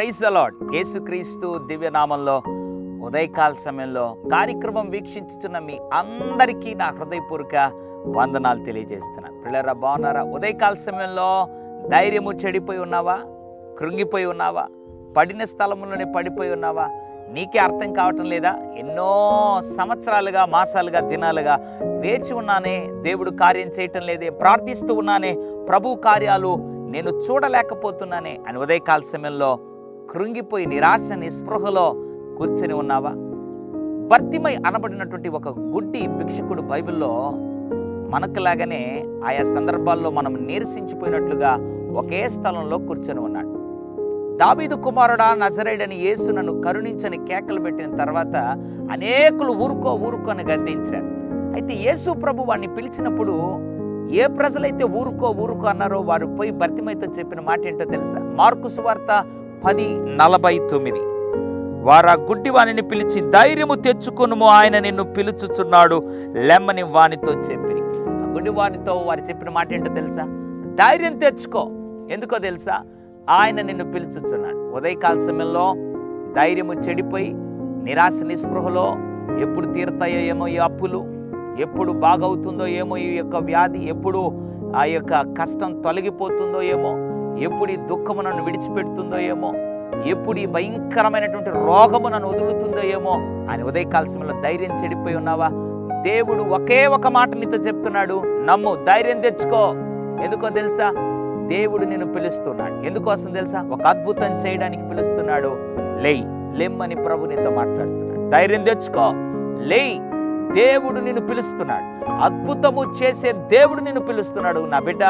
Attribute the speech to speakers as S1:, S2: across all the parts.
S1: Praise the lord. యేసుక్రీస్తు దివ్యనామంలో ఉదయకాల సమయంలో కార్యక్రమం వీక్షించుతున్న మీ అందరికీ నా హృదయపూర్వక వందనాలు తెలియజేస్తున్నాను. పిల్లరా, బాగున్నారా? ఉదయకాల సమయంలో ధైర్యము చెడిపోయి ఉన్నావా? కృంగిపోయి ఉన్నావా? పడిన స్థలంలోనే పడిపోయి ఉన్నావా? నీకే అర్థం కావటం లేదా? ఎన్నో సంవత్సరాలుగా, మాసాలుగా, దినాలుగా వేచి ఉన్నానే, దేవుడు కార్యం చేయటం లేదే, ప్రార్థిస్తూ ఉన్నానే, ప్రభు కార్యాలు నేను చూడలేకపోతున్నానే అని ఉదయకాల సమయంలో కృంగిపోయి నిరాశ నిస్పృహలో కూర్చొని ఉన్నావా? భర్తిమై అనబడినటువంటి ఒక గుడ్డి భిక్షకుడు బైబిల్లో మనకులాగానే ఆయా సందర్భాల్లో మనం నీరసించిపోయినట్లుగా ఒకే స్థలంలో కూర్చొని ఉన్నాడు. దావీదు కుమారుడా, నజరేయుడని యేసు నన్ను కరుణించని కేకలు పెట్టిన తర్వాత అనేకులు ఊరుకో ఊరుకో అని గద్దించారు. అయితే యేసు ప్రభు వాడిని పిలిచినప్పుడు ఏ ప్రజలైతే ఊరుకో ఊరుకో అన్నారో వారు పోయి భర్తిమైతో చెప్పిన మాట ఏంటో తెలుసా? మార్కు సువార్త 10:49. వారు ఆ గుడ్డి వాణిని పిలిచి, ధైర్యము తెచ్చుకొనుము, ఆయన నిన్ను పిలుచుచున్నాడు లెమ్మని వానితో చెప్పిరి. ఆ గుడ్డి వానితో వారు చెప్పిన మాట ఏంటో తెలుసా? ధైర్యం తెచ్చుకో. ఎందుకో తెలుసా? ఆయన నిన్ను పిలుచుచున్నాడు. ఉదయకాల సమయంలో ధైర్యము చెడిపోయి నిరాశ నిస్పృహలో ఎప్పుడు తీరుతాయో ఏమో ఈ అప్పులు, ఎప్పుడు బాగవుతుందో ఏమో ఈ యొక్క వ్యాధి, ఎప్పుడు ఆ యొక్క కష్టం తొలగిపోతుందో ఏమో, ఎప్పుడు ఈ దుఃఖము నన్ను విడిచిపెడుతుందో ఏమో, ఎప్పుడు ఈ భయంకరమైనటువంటి రోగము నన్ను వదులుతుందో ఏమో అని ఉదయకాల సమయంలో ధైర్యం చెడిపోయి ఉన్నావా? దేవుడు ఒకే ఒక మాట నీతో చెప్తున్నాడు, నమ్ము, ధైర్యం తెచ్చుకో. ఎందుకో తెలుసా? దేవుడు నిన్ను పిలుస్తున్నాడు. ఎందుకోసం తెలుసా? ఒక అద్భుతం చేయడానికి పిలుస్తున్నాడు. లేయ్, లెమ్మని ప్రభు నీతో మాట్లాడుతున్నాడు. ధైర్యం తెచ్చుకో, లేయ్, దేవుడు నిన్ను పిలుస్తున్నాడు. అద్భుతము చేసే దేవుడు నిన్ను పిలుస్తున్నాడు. నా బిడ్డ,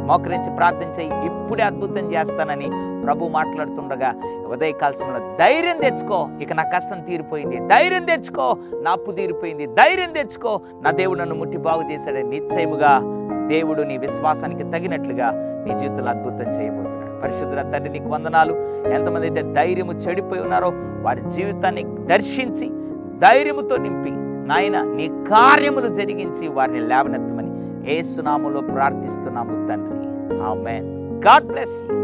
S1: మోకరించి ప్రార్థన చేయి, ఇప్పుడే అద్భుతం చేస్తానని ప్రభు మాట్లాడుతుండగా ఉదయకాల సమయంలో ధైర్యం తెచ్చుకో. ఇక నా కష్టం తీరిపోయింది, ధైర్యం తెచ్చుకో. నా అప్పు తీరిపోయింది, ధైర్యం తెచ్చుకో. నా దేవుడు నన్ను ముట్టి బాగు చేశాడని నిశ్చయముగా దేవుడు నీ విశ్వాసానికి తగినట్లుగా నీ జీవితంలో అద్భుతం చేయబోతున్నాడు. పరిశుద్ధుల తండ్రి, నీకు వందనాలు. ఎంతమంది అయితే ధైర్యము చెడిపోయి ఉన్నారో వారి జీవితాన్ని దర్శించి ధైర్యముతో నింపి నాయన నీ కార్యములు జరిగించి వారిని లేవనెత్తమని యేసు నామములో ప్రార్థిస్తున్నాము తండ్రి. ఆమేన్. God bless you.